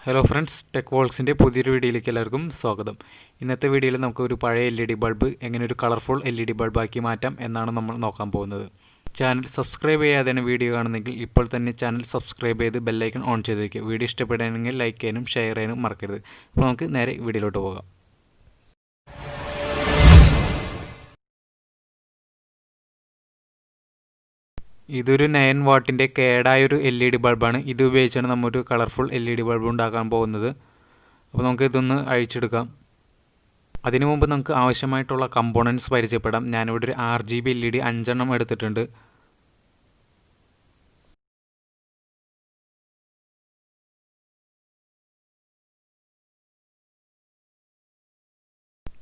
Hello friends, tech വോൾസിൻ്റെ പുതിയൊരു വീഡിയോയിലേക്ക് എല്ലാവർക്കും സ്വാഗതം. ഇന്നത്തെ വീഡിയോയിൽ നമുക്ക് ഒരു പഴയ LED ബൾബ് എങ്ങനെ ഒരു കളർഫുൾ LED ബൾബാക്കി മാറ്റാം എന്നാണ് നമ്മൾ നോക്കാൻ പോകുന്നത്. ചാനൽ സബ്സ്ക്രൈബ് ചെയ്യാതെയാണ് വീഡിയോ കാണുന്നെങ്കിൽ ഇപ്പോൾ തന്നെ ചാനൽ സബ്സ്ക്രൈബ് ചെയ്ത് ബെല്ലൈക്കൺ ഓൺ ചെയ്ത് വയ്ക്കുക. വീഡിയോ ഇഷ്ടപ്പെടുകയാണെങ്കിൽ ലൈക്ക് ചെയ്യാനും ഷെയർ ചെയ്യാനും മറക്കരുത്. അപ്പോൾ നമുക്ക് നേരെ വീഡിയോയിലോട്ട് പോകാം. ഇതൊരു 9 വാട്ടിൻ്റെ കേടായൊരു LED ബൾബാണ്. ഇത് ഉപയോഗിച്ചാണ് നമ്മൊരു കളർഫുൾ LED ബൾബ് ഉണ്ടാക്കാൻ പോകുന്നത്. അപ്പോൾ നമുക്ക് ഇതൊന്ന് അഴിച്ചെടുക്കാം. അതിനു മുമ്പ് നമുക്ക് ആവശ്യമായിട്ടുള്ള കമ്പോണൻറ്റ്സ് പരിചയപ്പെടാം. ഞാനിവിടെ ഒരു RGB LED 5 എണ്ണം എടുത്തിട്ടുണ്ട്.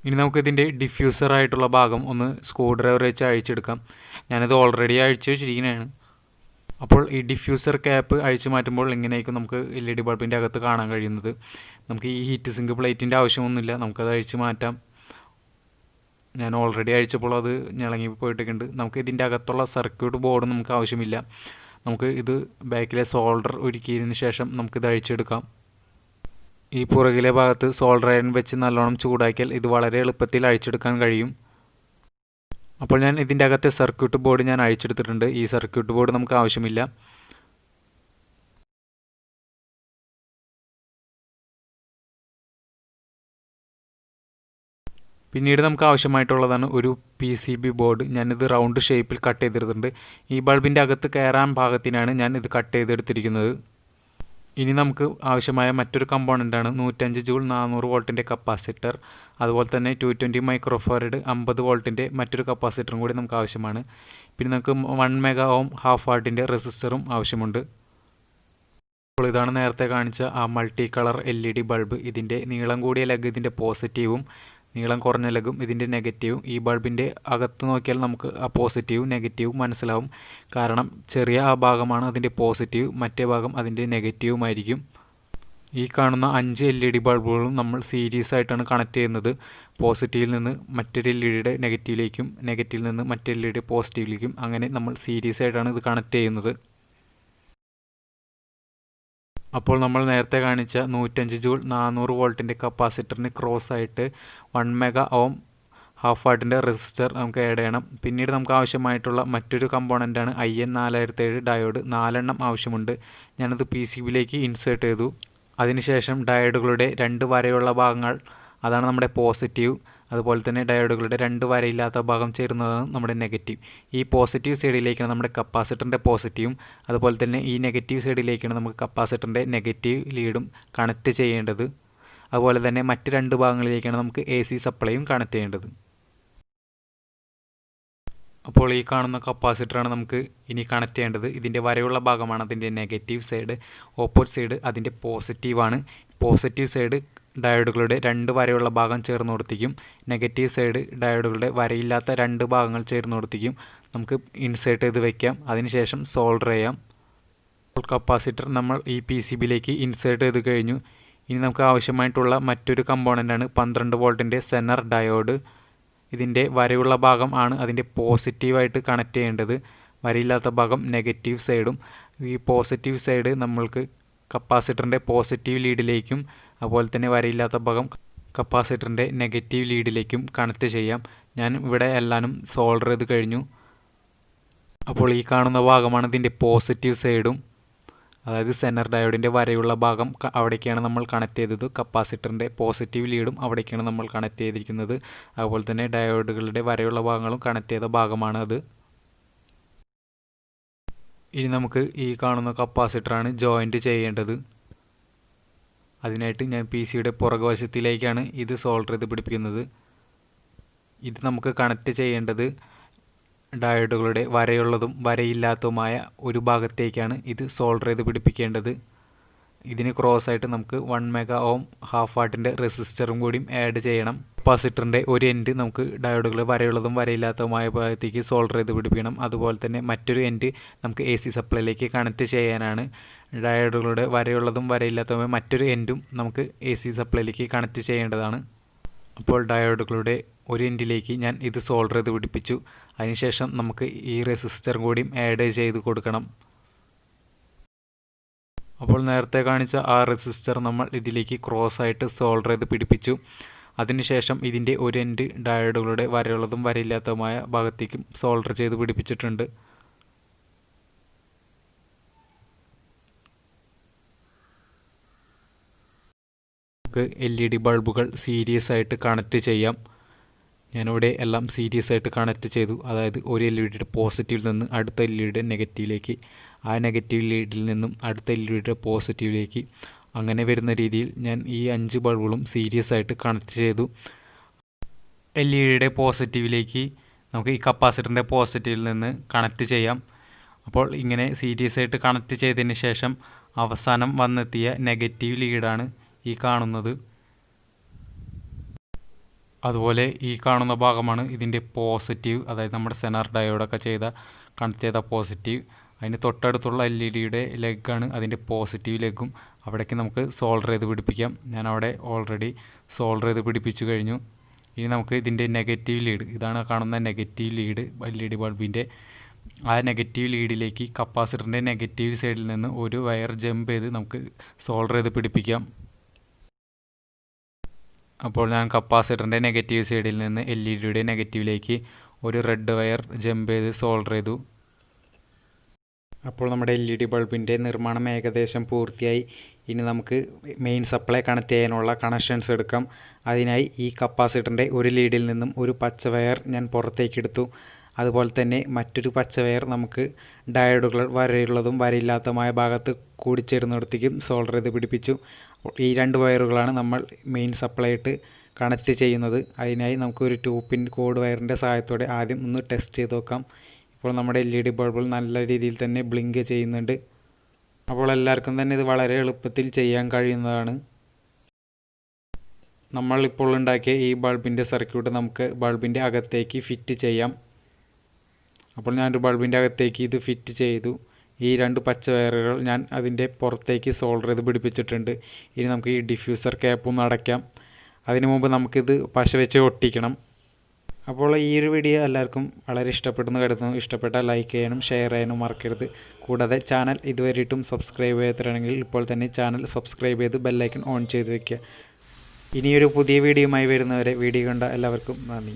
ഇനി നമുക്കിതിൻ്റെ ഡിഫ്യൂസറായിട്ടുള്ള ഭാഗം ഒന്ന് സ്ക്രൂ ഡ്രൈവർ വെച്ച് അഴിച്ചെടുക്കാം. ഞാനിത് ഓൾറെഡി അഴിച്ചു വെച്ചിരിക്കുന്നതാണ്. അപ്പോൾ ഈ ഡിഫ്യൂസർ ക്യാപ്പ് അഴിച്ചു മാറ്റുമ്പോൾ ഇങ്ങനെയായിരിക്കും നമുക്ക് LED ബൾബിൻ്റെ അകത്ത് കാണാൻ കഴിയുന്നത്. നമുക്ക് ഈ ഹീറ്റ് സിങ്ക് പ്ലേറ്റിൻ്റെ ആവശ്യമൊന്നുമില്ല, നമുക്കത് അഴിച്ചു മാറ്റാം. ഞാൻ ഓൾറെഡി അഴിച്ചപ്പോൾ അത് ഞളങ്ങി പോയിട്ടൊക്കെയുണ്ട്. നമുക്ക് ഇതിൻ്റെ അകത്തുള്ള സർക്യൂട്ട് ബോർഡ് നമുക്ക് ആവശ്യമില്ല. നമുക്ക് ഇത് ബാക്കിലെ സോൾഡർ ഒരുക്കിയതിന് ശേഷം നമുക്കിത് അഴിച്ചെടുക്കാം. ഈ പുറകിലെ ഭാഗത്ത് സോൾഡർ അയൺ വെച്ച് നല്ലോണം ചൂടാക്കിയാൽ ഇത് വളരെ എളുപ്പത്തിൽ അഴിച്ചെടുക്കാൻ കഴിയും. അപ്പോൾ ഞാൻ ഇതിൻ്റെ അകത്തെ സർക്യൂട്ട് ബോർഡ് ഞാൻ അഴിച്ചെടുത്തിട്ടുണ്ട്. ഈ സർക്യൂട്ട് ബോർഡ് നമുക്ക് ആവശ്യമില്ല. പിന്നീട് നമുക്ക് ആവശ്യമായിട്ടുള്ളതാണ് ഒരു PCB ബോർഡ്. ഞാനിത് റൗണ്ട് ഷേപ്പിൽ കട്ട് ചെയ്തെടുത്തിട്ടുണ്ട്. ഈ ബൾബിൻ്റെ അകത്ത് കയറാൻ പാകത്തിനാണ് ഞാൻ ഇത് കട്ട് ചെയ്തെടുത്തിരിക്കുന്നത്. ഇനി നമുക്ക് ആവശ്യമായ മറ്റൊരു കമ്പോണൻ്റാണ് 105 ജൂൾ 400 വോൾട്ടിൻ്റെ കപ്പാസിറ്റർ. അതുപോലെ തന്നെ 220 മൈക്രോഫാരഡ് 50 വോൾട്ടിൻ്റെ മറ്റൊരു കപ്പാസിറ്ററും കൂടി നമുക്ക് ആവശ്യമാണ്. പിന്നെ നമുക്ക് 1 മെഗാ ഓം ഹാഫ് വാട്ടിൻ്റെ റെസിസ്റ്ററും ആവശ്യമുണ്ട്. അപ്പോൾ ഇതാണ് നേരത്തെ കാണിച്ച ആ മൾട്ടി കളർ LED ബൾബ്. ഇതിൻ്റെ നീളം കൂടിയ ലെഗ് ഇതിൻ്റെ പോസിറ്റീവും നീളം കുറഞ്ഞ ലെഗും ഇതിൻ്റെ നെഗറ്റീവും. ഈ ബൾബിൻ്റെ അകത്ത് നോക്കിയാൽ നമുക്ക് ആ പോസിറ്റീവും നെഗറ്റീവും മനസ്സിലാവും. കാരണം ചെറിയ ആ ഭാഗമാണ് അതിൻ്റെ പോസിറ്റീവ്, മറ്റേ ഭാഗം അതിൻ്റെ നെഗറ്റീവുമായിരിക്കും. ഈ കാണുന്ന 5 LED ബൾബുകളും നമ്മൾ സീരീസ് ആയിട്ടാണ് കണക്ട് ചെയ്യുന്നത്. പോസിറ്റീവിൽ നിന്ന് മറ്റൊരു LEDയുടെ നെഗറ്റീവിലേക്കും നെഗറ്റീവിൽ നിന്ന് മറ്റൊരു LED പോസിറ്റീവിലേക്കും അങ്ങനെ നമ്മൾ സീരീസ് ആയിട്ടാണ് ഇത് കണക്ട് ചെയ്യുന്നത്. അപ്പോൾ നമ്മൾ നേരത്തെ കാണിച്ച 105 ജൂൾ 400 വോൾട്ടിൻ്റെ കപ്പാസിറ്ററിന് ക്രോസ് ആയിട്ട് 1 മെഗാ ഓം ഹാഫ് വാട്ടിൻ്റെ റെസിസ്റ്റർ നമുക്ക് ആഡ് ചെയ്യണം. പിന്നീട് നമുക്ക് ആവശ്യമായിട്ടുള്ള മറ്റൊരു കമ്പോണൻ്റാണ് IN4007 ഡയോഡ്. 4 എണ്ണം ആവശ്യമുണ്ട്. ഞാനത് PCBയിലേക്ക് ഇൻസേർട്ട് ചെയ്തു. അതിനുശേഷം ഡയോഡുകളുടെ 2 വരയുള്ള ഭാഗങ്ങൾ, അതാണ് നമ്മുടെ പോസിറ്റീവ്. അതുപോലെ തന്നെ ഡയോഡുകളുടെ 2 വരയില്ലാത്ത ഭാഗം ചേരുന്നതാണ് നമ്മുടെ നെഗറ്റീവ്. ഈ പോസിറ്റീവ് സൈഡിലേക്കാണ് നമ്മുടെ കപ്പാസിറ്ററിൻ്റെ പോസിറ്റീവും അതുപോലെ തന്നെ ഈ നെഗറ്റീവ് സൈഡിലേക്കാണ് നമുക്ക് കപ്പാസിറ്ററിൻ്റെ നെഗറ്റീവ് ലീഡും കണക്ട് ചെയ്യേണ്ടത്. അതുപോലെ തന്നെ മറ്റ് 2 ഭാഗങ്ങളിലേക്കാണ് നമുക്ക് AC സപ്ലൈയും കണക്ട് ചെയ്യേണ്ടത്. അപ്പോൾ ഈ കാണുന്ന കപ്പാസിറ്ററാണ് നമുക്ക് ഇനി കണക്ട് ചെയ്യേണ്ടത്. ഇതിൻ്റെ വരയുള്ള ഭാഗമാണ് അതിൻ്റെ നെഗറ്റീവ് സൈഡ്, ഓപ്പോസിറ്റ് സൈഡ് അതിൻ്റെ പോസിറ്റീവാണ്. പോസിറ്റീവ് സൈഡ് ഡയോഡുകളുടെ 2 വരയുള്ള ഭാഗം ചേർന്ന് കൊടുത്തിരിക്കും. നെഗറ്റീവ് സൈഡ് ഡയോഡുകളുടെ വരയില്ലാത്ത 2 ഭാഗങ്ങൾ ചേർന്ന് കൊടുത്തിരിക്കും. നമുക്ക് ഇൻസേർട്ട് ചെയ്ത് വയ്ക്കാം. അതിനുശേഷം സോൾഡർ ചെയ്യാം. അപ്പോൾ കപ്പാസിറ്റർ നമ്മൾ ഈ PCBയിലേക്ക് ഇൻസേർട്ട് ചെയ്ത് കഴിഞ്ഞു. ഇനി നമുക്ക് ആവശ്യമായിട്ടുള്ള മറ്റൊരു കമ്പോണൻ്റാണ് 12 വോൾട്ടിൻ്റെ സെനർ ഡയോഡ്. ഇതിൻ്റെ വരയുള്ള ഭാഗം ആണ് അതിൻ്റെ പോസിറ്റീവായിട്ട് കണക്ട് ചെയ്യേണ്ടത്. വരയില്ലാത്ത ഭാഗം നെഗറ്റീവ് സൈഡും. ഈ പോസിറ്റീവ് സൈഡ് നമ്മൾക്ക് കപ്പാസിറ്ററിൻ്റെ പോസിറ്റീവ് ലീഡിലേക്കും അതുപോലെ തന്നെ വരയില്ലാത്ത ഭാഗം കപ്പാസിറ്ററിൻ്റെ നെഗറ്റീവ് ലീഡിലേക്കും കണക്ട് ചെയ്യാം. ഞാൻ ഇവിടെ എല്ലാനും സോൾഡർ ചെയ്ത് കഴിഞ്ഞു. അപ്പോൾ ഈ കാണുന്ന ഭാഗമാണ് ഇതിൻ്റെ പോസിറ്റീവ് സൈഡും, അതായത് സെനർ ഡയോഡിൻ്റെ വരയുള്ള ഭാഗം അവിടേക്കാണ് നമ്മൾ കണക്ട് ചെയ്തത്. കപ്പാസിറ്ററിൻ്റെ പോസിറ്റീവ് ലീഡും അവിടേക്കാണ് നമ്മൾ കണക്ട് ചെയ്തിരിക്കുന്നത്. അതുപോലെ തന്നെ ഡയോഡുകളുടെ വരയുള്ള ഭാഗങ്ങളും കണക്ട് ചെയ്ത ഭാഗമാണ് അത്. ഇനി നമുക്ക് ഈ കാണുന്ന കപ്പാസിറ്ററാണ് ജോയിൻറ്റ് ചെയ്യേണ്ടത്. അതിനായിട്ട് ഞാൻ PCയുടെ പുറകുവശത്തിലേക്കാണ് ഇത് സോൾഡർ ചെയ്ത് പിടിപ്പിക്കുന്നത്. ഇത് നമുക്ക് കണക്ട് ചെയ്യേണ്ടത് ഡയോഡുകളുടെ വരയുള്ളതും വരയില്ലാത്തതുമായ ഒരു ഭാഗത്തേക്കാണ് ഇത് സോൾഡർ ചെയ്ത് പിടിപ്പിക്കേണ്ടത്. ഇതിന് ക്രോസ് ആയിട്ട് നമുക്ക് 1 മെഗാ ഓം ഹാഫ് വാട്ടിൻ്റെ റെസിസ്റ്ററും കൂടി ആഡ് ചെയ്യണം. കപ്പാസിറ്ററിൻ്റെ ഒരു എൻഡ് നമുക്ക് ഡയോഡുകൾ വരയുള്ളതും വരയില്ലാത്തതുമായ ഭാഗത്തേക്ക് സോൾഡർ ചെയ്ത് പിടിപ്പിക്കണം. അതുപോലെ തന്നെ മറ്റൊരു എൻഡ് നമുക്ക് AC സപ്ലൈയിലേക്ക് കണക്ട് ചെയ്യാനാണ്. ഡയോഡുകളുടെ വരയുള്ളതും വരയില്ലാത്തതുമായ മറ്റൊരു എൻഡും നമുക്ക് AC സപ്ലൈയിലേക്ക് കണക്ട് ചെയ്യേണ്ടതാണ്. അപ്പോൾ ഡയോഡുകളുടെ ഒരു എൻഡിലേക്ക് ഞാൻ ഇത് സോൾഡർ ചെയ്ത് പിടിപ്പിച്ചു. അതിനുശേഷം നമുക്ക് ഈ റെസിസ്റ്റർ കൂടി ആഡ് ചെയ്ത് കൊടുക്കണം. അപ്പോൾ നേരത്തെ കാണിച്ച ആ റെസിസ്റ്റർ നമ്മൾ ഇതിലേക്ക് ക്രോസ് ആയിട്ട് സോൾഡർ ചെയ്ത് പിടിപ്പിച്ചു. അതിനുശേഷം ഇതിൻ്റെ ഒരു എൻഡ് ഡയോഡുകളുടെ വരയുള്ളതും വരയില്ലാത്തതുമായ ഭാഗത്തേക്കും സോൾഡർ ചെയ്ത് പിടിപ്പിച്ചിട്ടുണ്ട്. നമുക്ക് LED ബൾബുകൾ സീരീസ് ആയിട്ട് കണക്റ്റ് ചെയ്യാം. ഞാനിവിടെ എല്ലാം സീരീസ് ആയിട്ട് കണക്റ്റ് ചെയ്തു. അതായത് ഒരു LED പോസിറ്റീവിൽ നിന്ന് അടുത്ത LED നെഗറ്റീവിലേക്ക്, ആ നെഗറ്റീവ് ലീഡിൽ നിന്നും അടുത്ത LED പോസിറ്റീവിലേക്ക്, അങ്ങനെ വരുന്ന രീതിയിൽ ഞാൻ ഈ 5 ബൾബുകളും സീരീസ് ആയിട്ട് കണക്റ്റ് ചെയ്തു. LED പോസിറ്റീവിലേക്ക് നമുക്ക് ഈ കപ്പാസിറ്ററിൻ്റെ പോസിറ്റീവിൽ നിന്ന് കണക്റ്റ് ചെയ്യാം. അപ്പോൾ ഇങ്ങനെ സീരീസ് ആയിട്ട് കണക്റ്റ് ചെയ്തതിന് ശേഷം അവസാനം വന്നെത്തിയ നെഗറ്റീവ് ലീഡാണ് ഈ കാണുന്നത്. അതുപോലെ ഈ കാണുന്ന ഭാഗമാണ് ഇതിൻ്റെ പോസിറ്റീവ്, അതായത് നമ്മുടെ സെനർ ഡയോഡൊക്കെ കണക്ട് ചെയ്ത പോസിറ്റീവ്. അതിന് തൊട്ടടുത്തുള്ള LED ലെഗാണ് അതിൻ്റെ പോസിറ്റീവ് ലെഗും. അവിടേക്ക് നമുക്ക് സോൾഡർ ചെയ്ത് പിടിപ്പിക്കാം. ഞാൻ അവിടെ ഓൾറെഡി സോൾഡർ ചെയ്ത് പിടിപ്പിച്ചു കഴിഞ്ഞു. ഇനി നമുക്ക് ഇതിൻ്റെ നെഗറ്റീവ് ലീഡ്, ഇതാണ് കാണുന്ന നെഗറ്റീവ് ലീഡ് LED ബൾബിൻ്റെ. ആ നെഗറ്റീവ് ലീഡിലേക്ക് കപ്പാസിറ്ററിൻ്റെ നെഗറ്റീവ് സൈഡിൽ നിന്ന് ഒരു വയർ ജമ്പ് ചെയ്ത് നമുക്ക് സോൾഡർ ചെയ്ത് പിടിപ്പിക്കാം. അപ്പോൾ ഞാൻ കപ്പാസിറ്ററിൻ്റെ നെഗറ്റീവ് സൈഡിൽ നിന്ന് LED നെഗറ്റീവിലേക്ക് ഒരു റെഡ് വയർ ജമ്പ് ചെയ്ത് സോൾഡർ ചെയ്തു. അപ്പോൾ നമ്മുടെ LED ബൾബിൻ്റെ നിർമ്മാണം ഏകദേശം പൂർത്തിയായി. ഇനി നമുക്ക് മെയിൻ സപ്ലൈ കണക്ട് ചെയ്യാനുള്ള കണക്ഷൻസ് എടുക്കാം. അതിനായി ഈ കപ്പാസിറ്ററിൻ്റെ ഒരു ലീഡിൽ നിന്നും ഒരു പച്ച വയർ ഞാൻ പുറത്തേക്ക് എടുത്തു. അതുപോലെ തന്നെ മറ്റൊരു പച്ച വയർ നമുക്ക് ഡയോഡുകൾ വരയുള്ളതും വരയില്ലാത്തതുമായ ഭാഗത്ത് കൂടിച്ചേരുന്നിടത്തേക്കും സോൾഡർ ചെയ്ത് പിടിപ്പിച്ചു. ഈ 2 വയറുകളാണ് നമ്മൾ മെയിൻ സപ്ലൈ ആയിട്ട് കണക്റ്റ് ചെയ്യുന്നത്. അതിനായി നമുക്കൊരു 2 പിൻ കോഡ് വയറിൻ്റെ സഹായത്തോടെ ആദ്യം ഒന്ന് ടെസ്റ്റ് ചെയ്ത് നോക്കാം. ഇപ്പോൾ നമ്മുടെ LED ബൾബുകൾ നല്ല രീതിയിൽ തന്നെ ബ്ലിങ്ക് ചെയ്യുന്നുണ്ട്. അപ്പോൾ എല്ലാവർക്കും തന്നെ ഇത് വളരെ എളുപ്പത്തിൽ ചെയ്യാൻ കഴിയുന്നതാണ്. നമ്മളിപ്പോൾ ഉണ്ടാക്കിയ ഈ ബൾബിൻ്റെ സർക്യൂട്ട് നമുക്ക് ബൾബിൻ്റെ അകത്തേക്ക് ഫിറ്റ് ചെയ്യാം. അപ്പോൾ ഞാനൊരു ബൾബിൻ്റെ അകത്തേക്ക് ഇത് ഫിറ്റ് ചെയ്തു. ഈ 2 പച്ച വയറുകൾ ഞാൻ അതിൻ്റെ പുറത്തേക്ക് സോൾഡർ ചെയ്ത് പിടിപ്പിച്ചിട്ടുണ്ട്. ഇനി നമുക്ക് ഈ ഡിഫ്യൂസർ ക്യാപ്പ് ഒന്ന് അടയ്ക്കാം. അതിനു മുമ്പ് നമുക്കിത് പശ വെച്ച് ഒട്ടിക്കണം. അപ്പോൾ ഈ ഒരു വീഡിയോ എല്ലാവർക്കും വളരെ ഇഷ്ടപ്പെടുന്നു കരുതുന്നു. ഇഷ്ടപ്പെട്ടാൽ ലൈക്ക് ചെയ്യാനും ഷെയർ ചെയ്യാനും മറക്കരുത്. കൂടാതെ ചാനൽ ഇതുവരെയിട്ടും സബ്സ്ക്രൈബ് ചെയ്യാത്തവരാണെങ്കിൽ ഇപ്പോൾ തന്നെ ചാനൽ സബ്സ്ക്രൈബ് ചെയ്ത് ബെല്ലൈക്കൺ ഓൺ ചെയ്ത് വയ്ക്കുക. ഇനിയൊരു പുതിയ വീഡിയോയുമായി വരുന്നവരെ വീഡിയോ കണ്ട എല്ലാവർക്കും നന്ദി.